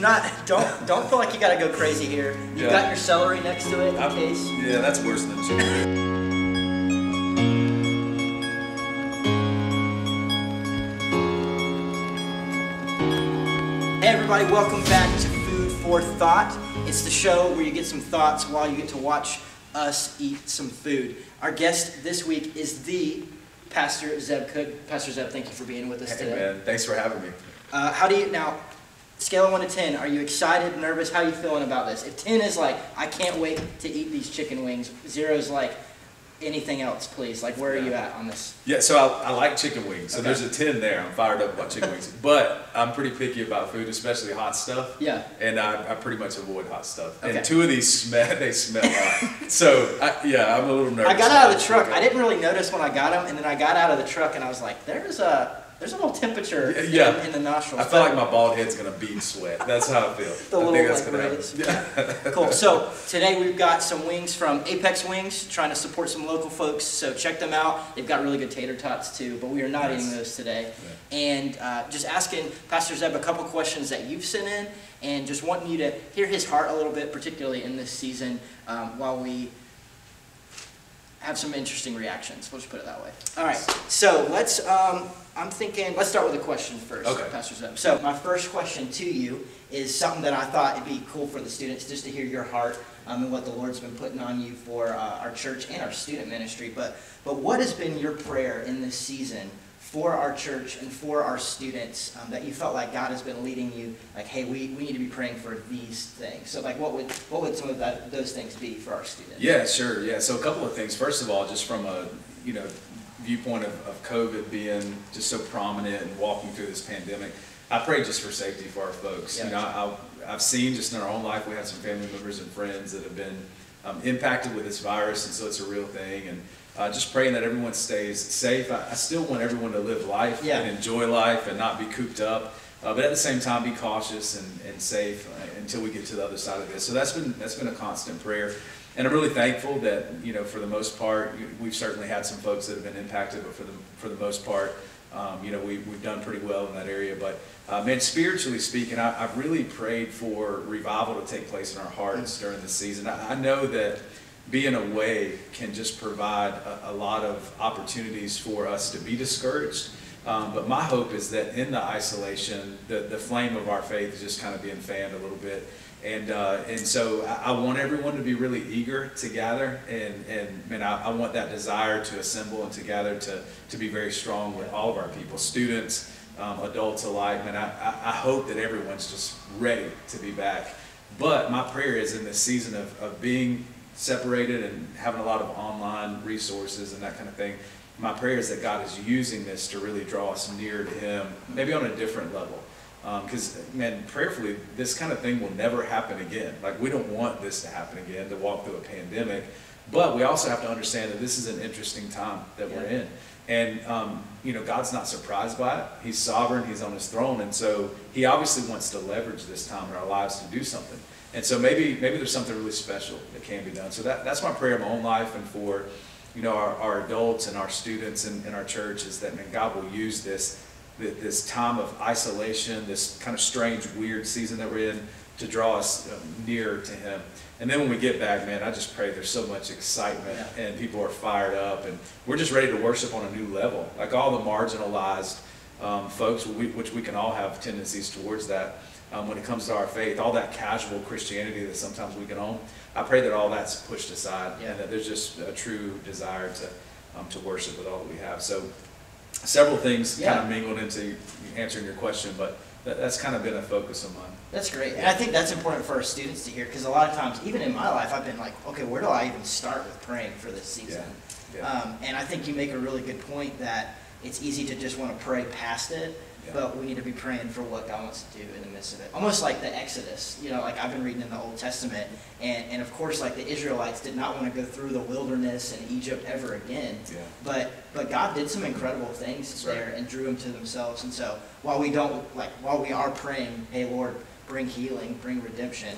don't feel like you gotta go crazy here. You've got your celery next to it in case. Yeah, that's worse than chicken. Hey everybody, welcome back to Food for Thought. It's the show where you get some thoughts while you get to watch us eat some food. Our guest this week is the Pastor Zeb Cook. Pastor Zeb, thank you for being with us today. Hey man, thanks for having me. How do you, now, scale of 1 to 10, are you excited, nervous? How are you feeling about this? If 10 is like, I can't wait to eat these chicken wings, 0 is like, anything else, please? Like, where are you at on this? Yeah, so I like chicken wings. So there's a 10 there. I'm fired up about chicken wings. But I'm pretty picky about food, especially hot stuff. Yeah. And I pretty much avoid hot stuff. Okay. And 2 of these smell hot. So, I'm a little nervous. I got out of the truck. I didn't really notice when I got them, and then I got out of the truck, and I was like, there's a little temperature in the nostrils. I feel like my bald head's going to bead sweat. That's how I feel. The I little think that's rays. Yeah. Cool. So today we've got some wings from Apex Wings, trying to support some local folks. So check them out. They've got really good tater tots too, but we are not eating those today. Yeah. And just asking Pastor Zeb a couple questions that you've sent in, and just wanting you to hear his heart a little bit, particularly in this season, while we have some interesting reactions. We'll just put it that way. All right. So let's. I'm thinking, let's start with a question first, okay. Pastor Zeb. So my first question to you is something that I thought it'd be cool for the students just to hear your heart and what the Lord's been putting on you for our church and our student ministry. But what has been your prayer in this season for our church and for our students that you felt like God has been leading you, like, hey, we need to be praying for these things? So like, what would some of those things be for our students? Yeah, sure. Yeah, so a couple of things. First of all, just from a, viewpoint of COVID being just so prominent and walking through this pandemic, I pray just for safety for our folks. Yeah. I've seen just in our own life, we have some family members and friends that have been impacted with this virus, and so it's a real thing. And just praying that everyone stays safe. I still want everyone to live life and enjoy life and not be cooped up, but at the same time be cautious and safe until we get to the other side of this. So that's been a constant prayer. And I'm really thankful that, for the most part, we've certainly had some folks that have been impacted, but for the most part, we've done pretty well in that area. But man, spiritually speaking, I've really prayed for revival to take place in our hearts during this season. I know that being away can just provide a lot of opportunities for us to be discouraged. But my hope is that in the isolation, the flame of our faith is just kind of being fanned a little bit. And so I want everyone to be really eager to gather, and I want that desire to assemble and to gather to be very strong with all of our people, students, adults alike. And I hope that everyone's just ready to be back. But my prayer is in this season of being separated and having a lot of online resources and that kind of thing, my prayer is that God is using this to really draw us near to Him, maybe on a different level. Because, man, prayerfully, this kind of thing will never happen again. Like, we don't want this to happen again, to walk through a pandemic. But we also have to understand that this is an interesting time that we're in. And, God's not surprised by it. He's sovereign. He's on His throne. And so He obviously wants to leverage this time in our lives to do something. And so maybe there's something really special that can be done. So that's my prayer in my own life and for, our adults and our students in our church, is that, man, God will use this time of isolation, this kind of strange, weird season that we're in, to draw us nearer to Him. And then when we get back, man, I just pray there's so much excitement and people are fired up and we're just ready to worship on a new level. Like all the marginalized folks, which we can all have tendencies towards that when it comes to our faith, all that casual Christianity that sometimes we can own, I pray that all that's pushed aside and that there's just a true desire to worship with all that we have. So several things kind of mingled into answering your question, but that's kind of been a focus of mine. That's great. And I think that's important for our students to hear, because a lot of times, even in my life, I've been like, okay, where do I even start with praying for this season? And I think you make a really good point that it's easy to just want to pray past it, but we need to be praying for what God wants to do in the midst of it. Almost like the Exodus, like I've been reading in the Old Testament, and of course, like the Israelites did not want to go through the wilderness and Egypt ever again, but God did some incredible things there and drew them to themselves. And so while we are praying, hey Lord, bring healing, bring redemption,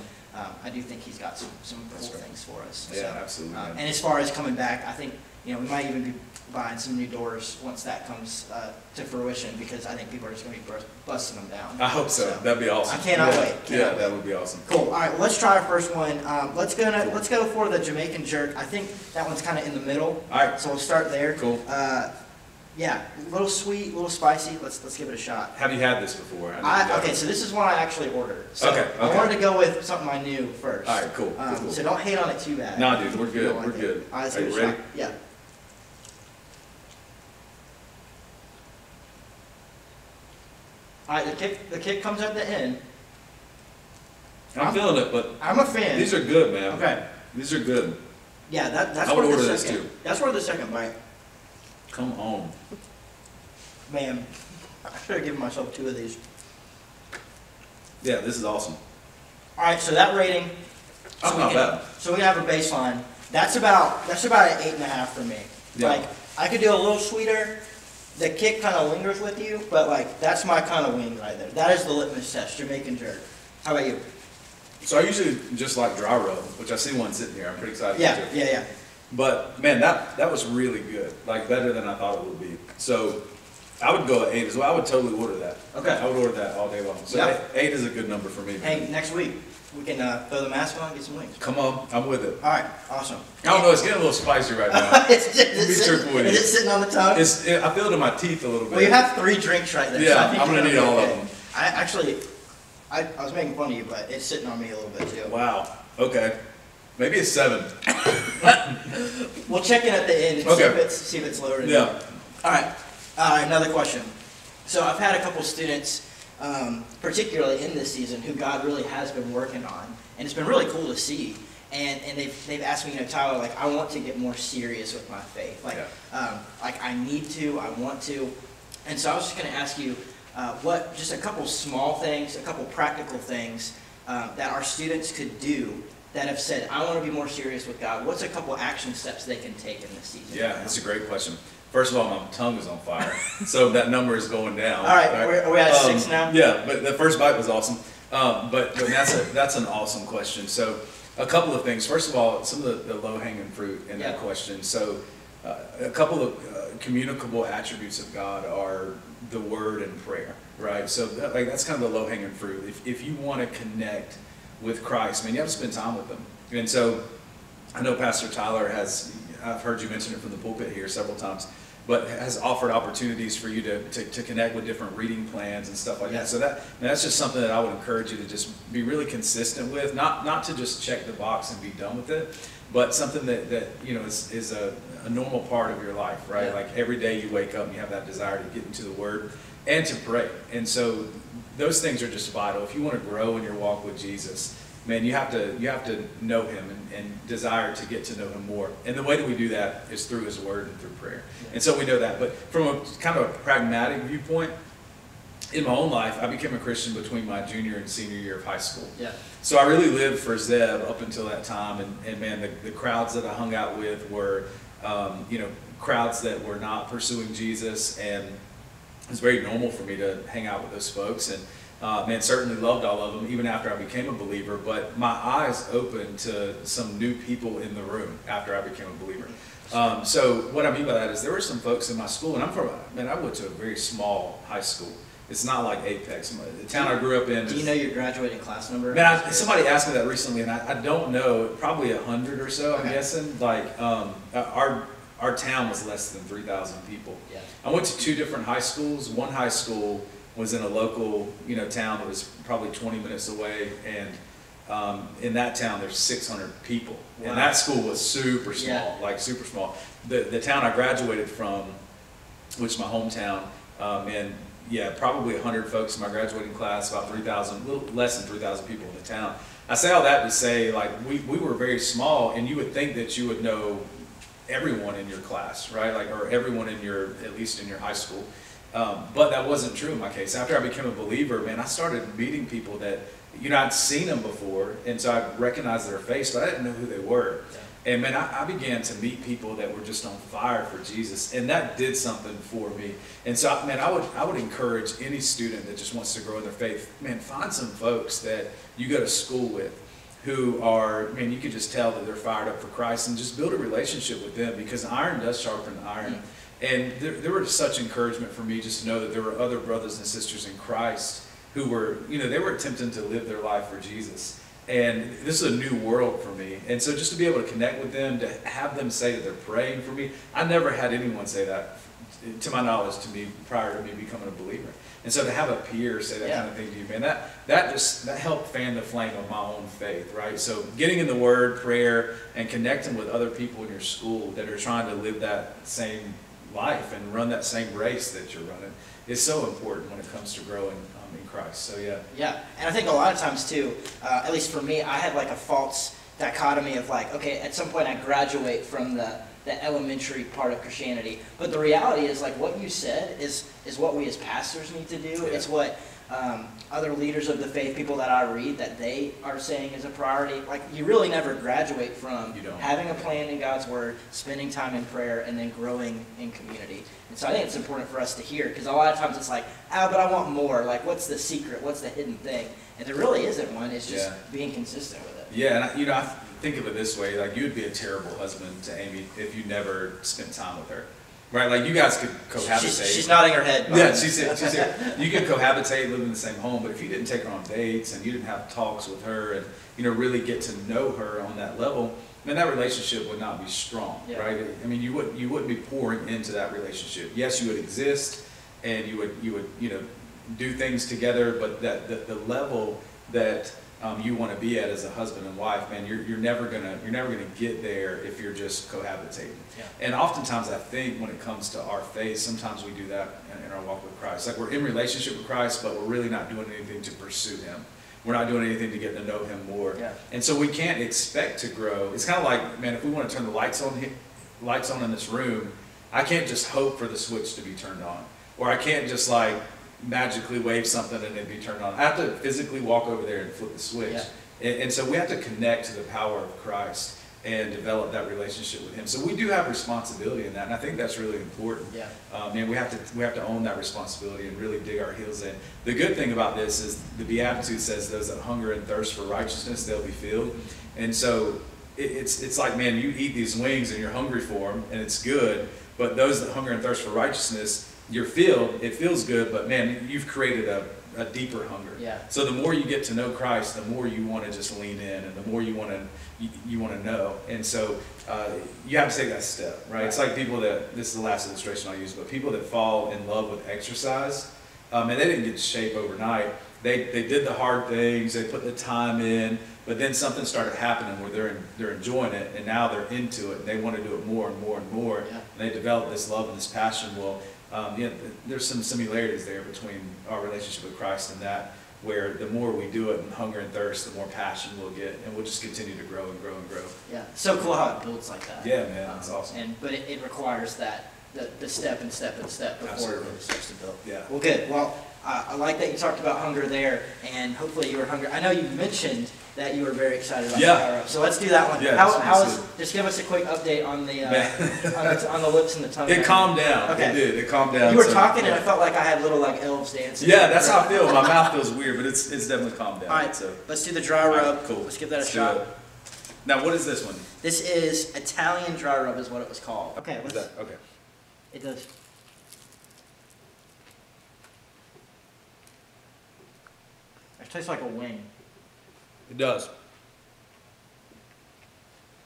I do think He's got some cool things for us. Yeah, absolutely. And as far as coming back, I think you know, we might even be buying some new doors once that comes to fruition, because I think people are just going to be busting them down. I hope so. That'd be awesome. I cannot wait. Yeah, that would be awesome. Cool. All right, well, let's try our first one. Let's go for the Jamaican jerk. I think that one's kind of in the middle. All right. So we'll start there. Cool. Yeah, a little sweet, a little spicy. Let's give it a shot. Have you had this before? Okay, so this is one I actually ordered. So Okay. I wanted to go with something I knew first. All right, cool. Cool. So don't hate on it too bad. No, dude, we're You good. don't We're like it. good. All right, let's Are give you it a ready? shot. Yeah. All right, the kick comes at the end. I'm feeling it, but I'm a fan. these are good, man. Okay. These are good. Yeah, that's I would worth order the this second. too. That's worth the second bite. Come on. Man, I should have given myself 2 of these. Yeah, this is awesome. All right, so that rating. That's so not we can, bad. So we have a baseline. That's about an 8.5 for me. Yeah. Like, I could do a little sweeter. The kick kind of lingers with you, but like that's my kind of wing right there. That is the litmus test, Jamaican jerk. How about you? So I usually just like dry rub, which I see one sitting here. I'm pretty excited. Yeah. But man, that was really good. Like better than I thought it would be. So I would go at 8 as well. I would totally order that. Okay. I would order that all day long. So Yeah. 8 is a good number for me. Hey, next week we can throw the mask on and get some wings. Come on, I'm with it. All right, awesome. I don't know, it's getting a little spicy right now. Is Be truthful with it you. sitting on the tongue? I feel it in my teeth a little bit. Well, you have 3 drinks right there. Yeah, so I think I'm gonna you're need be all of okay. them. I was making fun of you, but it's sitting on me a little bit too. Wow. Okay. Maybe it's 7. We'll check in at the end and Okay. see if it's lower. Yeah. All right. Another question. So I've had a couple students, particularly in this season, who God really has been working on, and it's been really cool to see. And they've asked me, Tyler, like, I want to get more serious with my faith. Like, like I need to, I want to. And so I was just going to ask you, just a couple small things, a couple practical things that our students could do that have said, I want to be more serious with God. What's a couple action steps they can take in this season? Yeah, that's a great question. First of all, my tongue is on fire, so that number is going down. All right, are we at 6 now? Yeah, but the first bite was awesome. But that's an awesome question. So a couple of things. First of all, some of the low-hanging fruit in that question. So a couple of communicable attributes of God are the word and prayer, right? So that's kind of the low-hanging fruit. If you want to connect with Christ, man, you have to spend time with him. And so I know Pastor Tyler I've heard you mention it from the pulpit here several times, but has offered opportunities for you to connect with different reading plans and stuff like that. So that's just something that I would encourage you to just be really consistent with, not to just check the box and be done with it, but something that is a normal part of your life, right? Yeah. Like every day you wake up and you have that desire to get into the Word and to pray. And so those things are just vital. If you want to grow in your walk with Jesus, man, you have to know him and desire to get to know him more. And the way that we do that is through his word and through prayer. Yeah. And so we know that. But from a kind of a pragmatic viewpoint, in my own life, I became a Christian between my junior and senior year of high school. Yeah. So I really lived for Zeb up until that time. And man, the crowds that I hung out with were, crowds that were not pursuing Jesus. And it was very normal for me to hang out with those folks. And man, certainly loved all of them even after I became a believer, but my eyes opened to some new people in the room after I became a believer. So what I mean by that is there were some folks in my school, and I went to a very small high school. It's not like Apex. The town I grew up in. Do you know your graduating class number? Man, somebody asked me that recently, and I don't know, probably 100 or so, I'm guessing. Like, our town was less than 3,000 people. Yeah. I went to 2 different high schools. One high school was in a local, town that was probably 20 minutes away, and in that town there's 600 people. Wow. And that school was super small, like super small. The town I graduated from, which is my hometown, and probably 100 folks in my graduating class, about 3,000, a little less than 3,000 people in the town. I say all that to say, like, we were very small, and you would think that you would know everyone in your class, right? Like, or everyone at least in your high school. But that wasn't true in my case. After I became a believer, man, I started meeting people that, I'd seen them before, and so I recognized their face, but I didn't know who they were. Yeah. And man, I began to meet people that were just on fire for Jesus, and that did something for me. And so, man, I would encourage any student that just wants to grow in their faith, man, find some folks that you go to school with who are, man, you could just tell that they're fired up for Christ, and just build a relationship with them, because iron does sharpen iron. And there were such encouragement for me just to know that there were other brothers and sisters in Christ who were, they were attempting to live their life for Jesus. And this is a new world for me. And so just to be able to connect with them, to have them say that they're praying for me, I never had anyone say that, to my knowledge, to me prior to me becoming a believer. And so to have a peer say that kind of thing to you, man, that helped fan the flame of my own faith, right? So getting in the Word, prayer, and connecting with other people in your school that are trying to live that same life and run that same race that you're running is so important when it comes to growing in Christ. So yeah, and I think a lot of times too, at least for me, I had like a false dichotomy of like, okay, at some point I graduate from the elementary part of Christianity, but the reality is, like what you said is what we as pastors need to do. Yeah. It's what other leaders of the faith, people that I read, that they are saying is a priority. Like, you really never graduate from having a plan in God's Word, spending time in prayer, and then growing in community. And so I think it's important for us to hear, because a lot of times it's like, but I want more. Like, what's the secret? What's the hidden thing? And there really isn't one. It's just being consistent with it. Yeah, and I think of it this way: like, you would be a terrible husband to Amy if you never spent time with her. Right, like you guys could cohabitate. She's nodding her head. Yeah, she's here. You could cohabitate, live in the same home, but if you didn't take her on dates and you didn't have talks with her and really get to know her on that level, then that relationship would not be strong, right? I mean, you wouldn't be pouring into that relationship. Yes, you would exist and you would do things together, but the level that you want to be at as a husband and wife, man, you're never gonna get there if you're just cohabitating. Yeah. And oftentimes, I think when it comes to our faith, sometimes we do that in our walk with Christ. Like, we're in relationship with Christ, but we're really not doing anything to pursue Him. We're not doing anything to get to know Him more. Yeah. And so we can't expect to grow. It's kind of like, man, if we want to turn the lights on in this room, I can't just hope for the switch to be turned on, or I can't just like magically wave something and it'd be turned on. I have to physically walk over there and flip the switch. Yeah. And so we have to connect to the power of Christ and develop that relationship with Him. So we do have responsibility in that, and I think that's really important. Yeah. And we have to own that responsibility and really dig our heels in. The good thing about this is the Beatitude says those that hunger and thirst for righteousness, they'll be filled. And so it's like, man, you eat these wings and you're hungry for them, and it's good. But those that hunger and thirst for righteousness, you're filled. It feels good, but man, you've created a deeper hunger. Yeah. So the more you get to know Christ, the more you want to just lean in, and the more you want to know. And so you have to take that step, right? It's like people that, this is the last illustration I'll use, but people that fall in love with exercise, and they didn't get in shape overnight. They did the hard things, they put the time in, but then something started happening where they're enjoying it, and now they're into it, and they want to do it more and more and more. Yeah. And they develop this love and this passion. Well, there's some similarities there between our relationship with Christ and that, where the more we do it and hunger and thirst, the more passion we'll get, and we'll just continue to grow and grow and grow. Yeah, so cool how it builds like that. Yeah, man, it's awesome. But it requires that the step and step and step before it really starts to build. Yeah. Well, good. Well, I like that you talked about hunger there, and hopefully you were hungry. I know you mentioned that you were very excited about Fire Up, so let's do that one. Yeah, just give us a quick update on the on the lips and the tongue. It calmed down. Okay. It did. It calmed down. You were talking, and I felt like I had little like elves dancing. Yeah, that's how I feel. My mouth feels weird, but it's definitely calmed down. All right, so let's do the dry rub. Cool. Let's give that a shot. Now, what is this one? This is Italian dry rub, is what it was called. Okay. Okay. It does. It tastes like a wing. It does.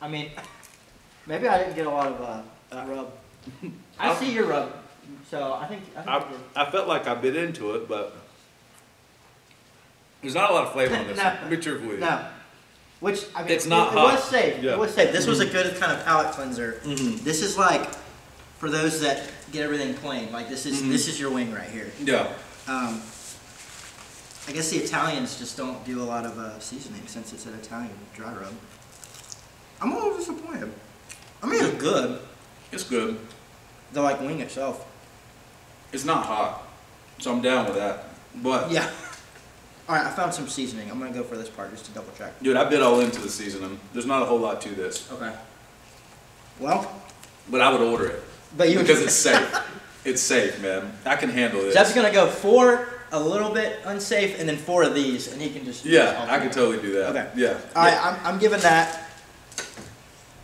I mean, maybe I didn't get a lot of that rub. I see your rub, so I think I felt like I bit into it, but there's not a lot of flavor on this. No, one. Be truthful with you. No. Which, I mean, it's not hot. It was safe. Yeah. It was safe. This was a good kind of palate cleanser. Mm-hmm. This is like, for those that get everything plain, like this is your wing right here. Yeah. I guess the Italians just don't do a lot of seasoning since it's an Italian dry rub. I'm a little disappointed. I mean, it's good. It's good. The like wing itself. It's not hot, so I'm down with that. But yeah. All right, I found some seasoning. I'm gonna go for this part just to double check. Dude, I bit all into the seasoning. There's not a whole lot to this. Okay. Well. But I would order it. But you because it's safe. It's safe, man. I can handle this. Jeff's gonna go 4 a little bit unsafe, and then 4 of these, and he can just Yeah, I could totally do that. Okay. Yeah. All right, I'm giving that.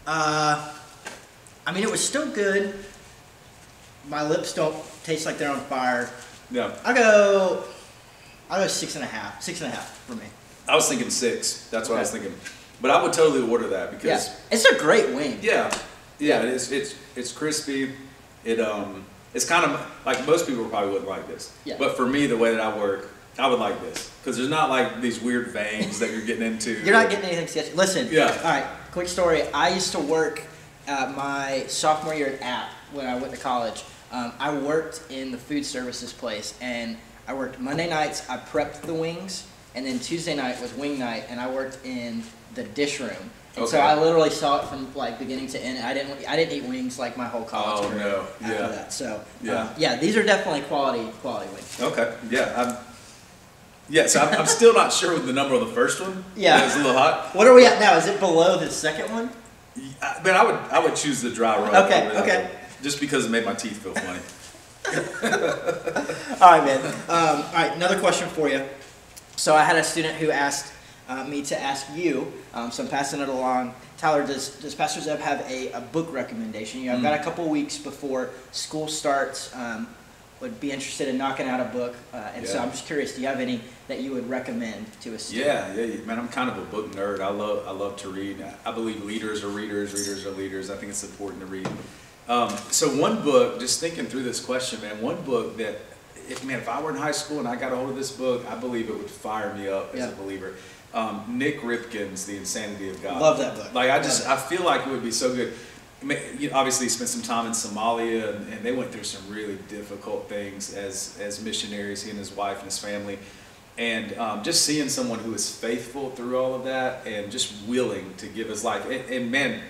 I mean, it was still good. My lips don't taste like they're on fire. Yeah. I'll go 6.5. 6.5 for me. I was thinking 6. That's what I was thinking. But I would totally order that because it's a great wing. Yeah, it is. It's crispy. It's kind of like most people probably wouldn't like this. Yeah. But for me, the way that I work, I would like this because there's not like these weird veins that you're getting into. You're not getting anything sketchy. Listen. Yeah. All right. Quick story. I used to work my sophomore year at App when I went to college. I worked in the food services place, and I worked Monday nights. I prepped the wings, and then Tuesday night was wing night, and I worked in the dish room. And so I literally saw it from like beginning to end. I didn't eat wings like my whole college career after that. So these are definitely quality wings. Okay. Yeah. So I'm still not sure with the number on the first one. Yeah. It was a little hot. What are we at now? Is it below the second one? But I would choose the dry rub. Okay. Just because it made my teeth feel funny. All right, man. All right, another question for you. So I had a student who asked me to ask you, so I'm passing it along. Tyler, does Pastor Zeb have a book recommendation? You know, I've got a couple weeks before school starts. Would be interested in knocking out a book, so I'm just curious. Do you have any that you would recommend to a student? Yeah, man. I'm kind of a book nerd. I love to read. I believe leaders are readers, readers are leaders. I think it's important to read. So one book, just thinking through this question, man. One book that, if I were in high school and I got a hold of this book, I believe it would fire me up as a believer. Nick Ripken's The Insanity of God. Love that book. Like I feel like it would be so good. Obviously, he spent some time in Somalia, and they went through some really difficult things as missionaries. He and his wife and his family, and just seeing someone who is faithful through all of that and just willing to give his life. And man,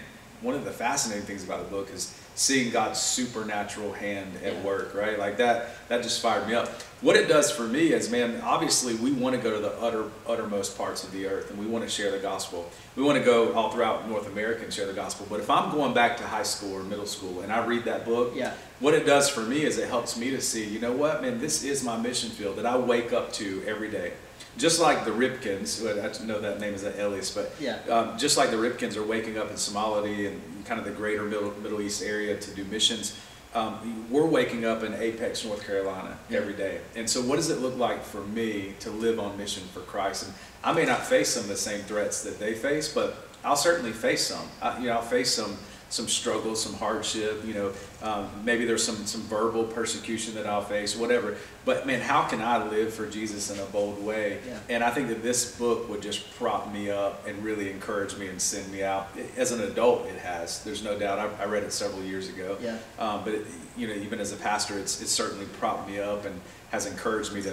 one of the fascinating things about the book is seeing God's supernatural hand at work, right? Like that just fired me up. What it does for me is, man, obviously we want to go to the uttermost parts of the earth, and we want to share the gospel. We want to go all throughout North America and share the gospel. But if I'm going back to high school or middle school and I read that book, what it does for me is it helps me to see, you know what, man, this is my mission field that I wake up to every day. Just like the Ripkens, I know that name is an alias, but just like the Ripkens are waking up in Somalia and kind of the greater Middle East area to do missions, we're waking up in Apex, North Carolina every day. And so what does it look like for me to live on mission for Christ? And I may not face some of the same threats that they face, but I'll certainly face some. I'll face some struggles, some hardship, maybe there's some verbal persecution that I'll face, whatever. But man, how can I live for Jesus in a bold way? And I think that this book would just prop me up and really encourage me and send me out. As an adult, it has. There's no doubt. I read it several years ago. But even as a pastor, it's certainly propped me up and has encouraged me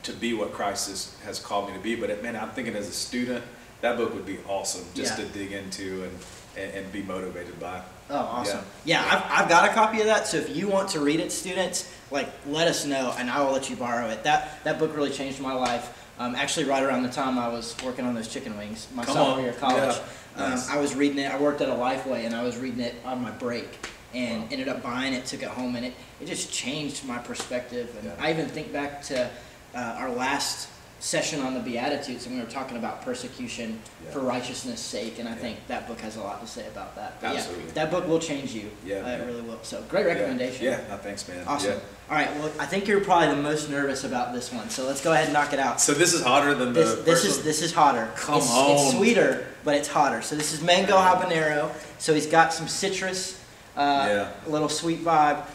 to be what Christ has called me to be. But man, I'm thinking as a student, that book would be awesome just to dig into and be motivated by. Oh, awesome. I've got a copy of that, so if you want to read it, students, let us know, and I will let you borrow it. That book really changed my life. Actually, right around the time I was working on those chicken wings, my sophomore year of college. Nice. I was reading it. I worked at a Lifeway, and I was reading it on my break, and ended up buying it, took it home, and it just changed my perspective. And I even think back to our last session on the Beatitudes, and we were talking about persecution for righteousness' sake, and I think that book has a lot to say about that. But absolutely. That book will change you. It really will. So great recommendation. No, thanks, man. Awesome. All right, well, I think you're probably the most nervous about this one, so let's go ahead and knock it out. So this is hotter than the this is hotter. Come on. It's sweeter, but it's hotter. So this is mango habanero. So he's got some citrus. A little sweet vibe.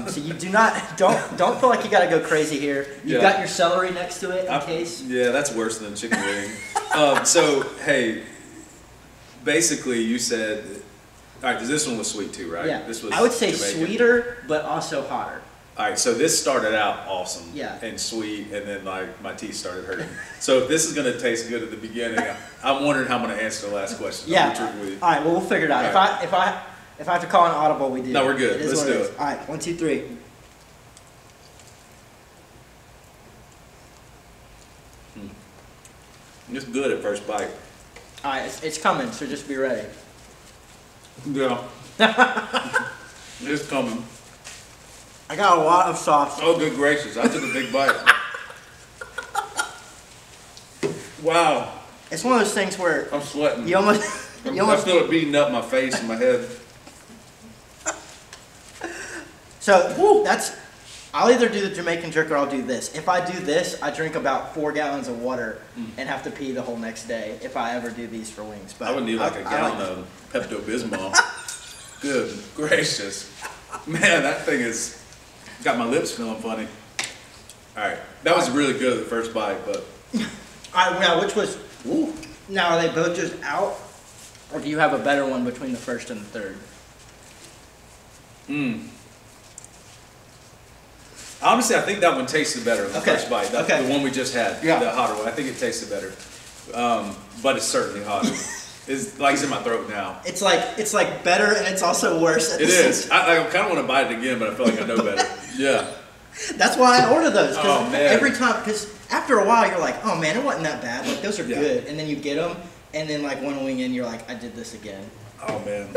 So you don't feel like you got to go crazy here. You've got your celery next to it in case. Yeah, that's worse than chicken wing. So hey, basically you said, all right, this one was sweet too, right? Yeah. This was I would say Jamaican. sweeter, but also hotter. All right, so this started out awesome and sweet, and then my teeth started hurting. So if this is going to taste good at the beginning, I'm wondering how I'm going to answer the last question. All right, well, we'll figure it out. Right. If I have to call an audible, we do. No, we're good. Let's do it. All right, 1, 2, 3. It's good at first bite. All right, it's coming, so just be ready. Yeah. It's coming. I got a lot of sauce. Oh, good gracious. I took a big bite. Wow. It's one of those things where I'm sweating. you almost, I feel it beating up my face and my head. So I'll either do the Jamaican jerk or I'll do this. If I do this, I drink about 4 gallons of water and have to pee the whole next day if I ever do these for wings. But I would need like a gallon of Pepto-Bismol. Good gracious. Man, that thing is got my lips feeling funny. All right, that was really good at the first bite, but. All right, now which was, now are they both just out? Or do you have a better one between the first and the third? Honestly, I think that one tasted better in the first bite. The one we just had, the hotter one. I think it tasted better, but it's certainly hotter. It's like it's in my throat now. It's like better, and it's also worse. It is. I kind of want to bite it again, but I feel like I know better. Yeah. That's why I order those. Oh man! Every time, because after a while, you're like, oh man, it wasn't that bad. Like those are good, and then you get them, and then like one wing in, you're like, I did this again. Oh man.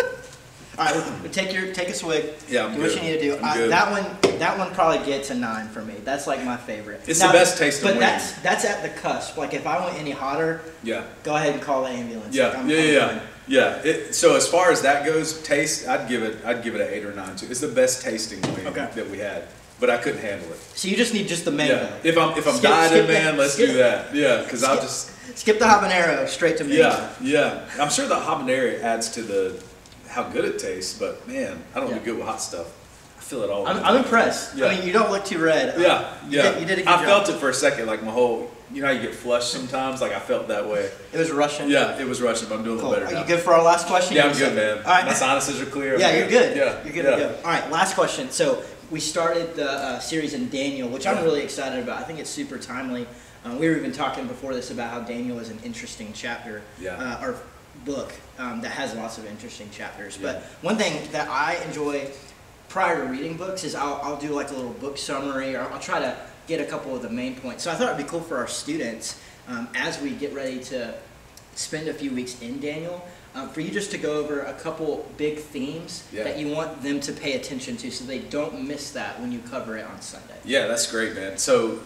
All right, take a swig. Yeah, I'm do good. what you need to do. That one probably gets a 9 for me. That's like my favorite. It's the best tasting wing. But that's at the cusp. Like if I went any hotter, go ahead and call the ambulance. Yeah, Like, yeah. So as far as that goes, taste, I'd give it an 8 or 9 too. It's the best tasting wing that we had, but I couldn't handle it. So you just need just the mango. Yeah. If I'm dieting, man, let's do that. Yeah, because I'll just skip the habanero straight to mango. Yeah. I'm sure the habanero adds to how good it tastes, but man, I don't do good with hot stuff. I feel it all. I'm impressed. Yeah. I mean, you don't look too red. Yeah. You did a good job. I felt it for a second, like my whole. You know how you get flushed sometimes? Like I felt that way. It was rushing. Yeah, it was rushing, but I'm doing a little better now. Are you good for our last question? Yeah, I'm good, man. All right. My sinuses are clear. Yeah, you're good. Yeah, you're good to go. All right, last question. So we started the series in Daniel, which I'm really excited about. I think it's super timely. We were even talking before this about how Daniel is an interesting chapter, or book that has lots of interesting chapters. But one thing that I enjoy prior to reading books is I'll do like a little book summary, or I'll try to get a couple of the main points. So I thought it'd be cool for our students as we get ready to spend a few weeks in Daniel, for you just to go over a couple big themes that you want them to pay attention to so they don't miss that when you cover it on Sunday. Yeah, that's great, man. So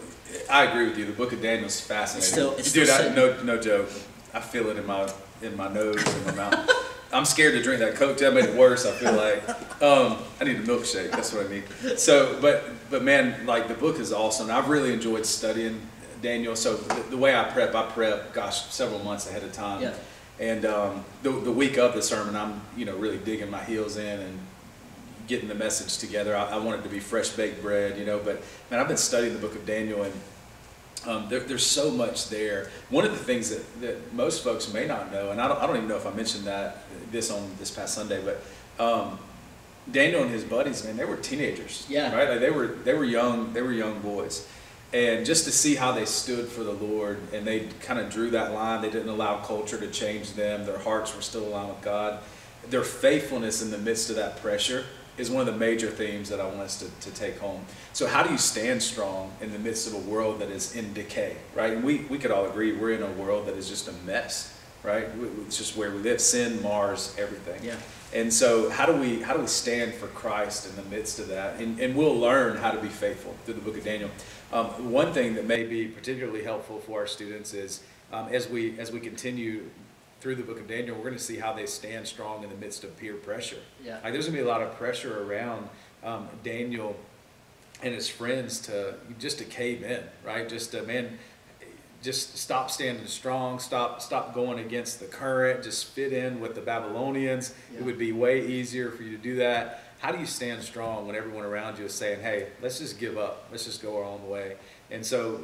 I agree with you. The book of Daniel is fascinating. Dude, no joke. I feel it in my nose and my mouth. I'm scared to drink that Coke. That made it worse. I feel like I need a milkshake. That's what I need. So, but man, like the book is awesome. I've really enjoyed studying Daniel. So the way I prep, several months ahead of time. Yeah. And the week of the sermon, I'm really digging my heels in and getting the message together. I want it to be fresh baked bread, But man, I've been studying the book of Daniel, and there's so much there. One of the things that most folks may not know, and I don't even know if I mentioned this on this past Sunday, but Daniel and his buddies, man, they were teenagers, right? Like they were young boys, and just to see how they stood for the Lord, and they kind of drew that line. They didn't allow culture to change them. Their hearts were still aligned with God. Their faithfulness in the midst of that pressure is one of the major themes that I want us to take home. So how do you stand strong in the midst of a world that is in decay, right? And we could all agree we're in a world that is just a mess, right? It's just where we live. Sin mars everything. Yeah. And so how do we stand for Christ in the midst of that? And we'll learn how to be faithful through the book of Daniel. One thing that may be particularly helpful for our students is as we continue through the book of Daniel, we're going to see how they stand strong in the midst of peer pressure. Yeah. Like there's going to be a lot of pressure around Daniel and his friends to cave in, right? Just stop standing strong, stop going against the current, just fit in with the Babylonians. Yeah. It would be way easier for you to do that. How do you stand strong when everyone around you is saying, hey, let's just give up, let's just go our own way? And so,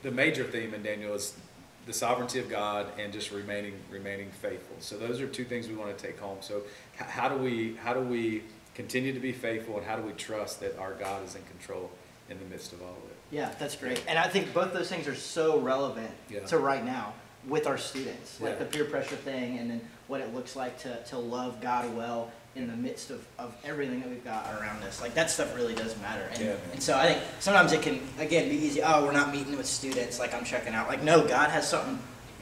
the major theme in Daniel is the sovereignty of God and just remaining faithful. So those are two things we want to take home. So how do we continue to be faithful, and how do we trust that our God is in control in the midst of all of it? Yeah, that's great. And I think both those things are so relevant to right now with our students, like the peer pressure thing, and then what it looks like to love God well in the midst of everything that we've got around us. Like that stuff really does matter. And so I think sometimes it can, again, be easy. Oh, we're not meeting with students. Like I'm checking out. Like no, God has something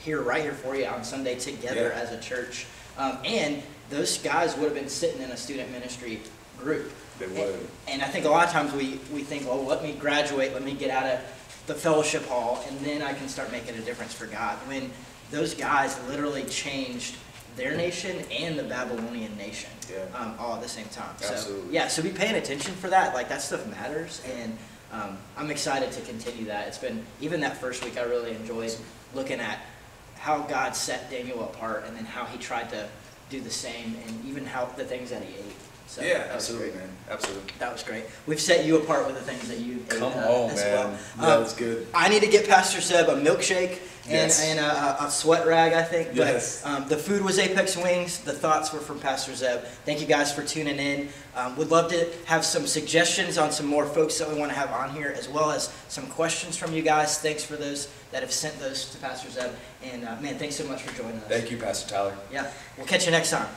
right here for you on Sunday together as a church. And those guys would have been sitting in a student ministry group. They would. And I think a lot of times we think, well, let me graduate, let me get out of the fellowship hall, and then I can start making a difference for God. When those guys literally changed their nation and the Babylonian nation, all at the same time. So, Absolutely. yeah, so be paying attention for that. Like, that stuff matters, and I'm excited to continue that. It's been, even that first week, I really enjoyed looking at how God set Daniel apart, and then how he tried to do the same, and even how the things that he ate. So Yeah, that was absolutely, great. man. Absolutely. That was great. We've set you apart with the things that you ate. Come on, as man. well. Yeah, that's good. I need to get Pastor Seb a milkshake and, Yes. and a sweat rag, I think. Yes. But the food was Apex Wings. The thoughts were from Pastor Zeb. Thank you guys for tuning in. Would love to have some suggestions on some more folks that we want to have on here, as well as some questions from you guys. Thanks for those that have sent those to Pastor Zeb. And man, thanks so much for joining us. Thank you, Pastor Tyler. Yeah, we'll catch you next time.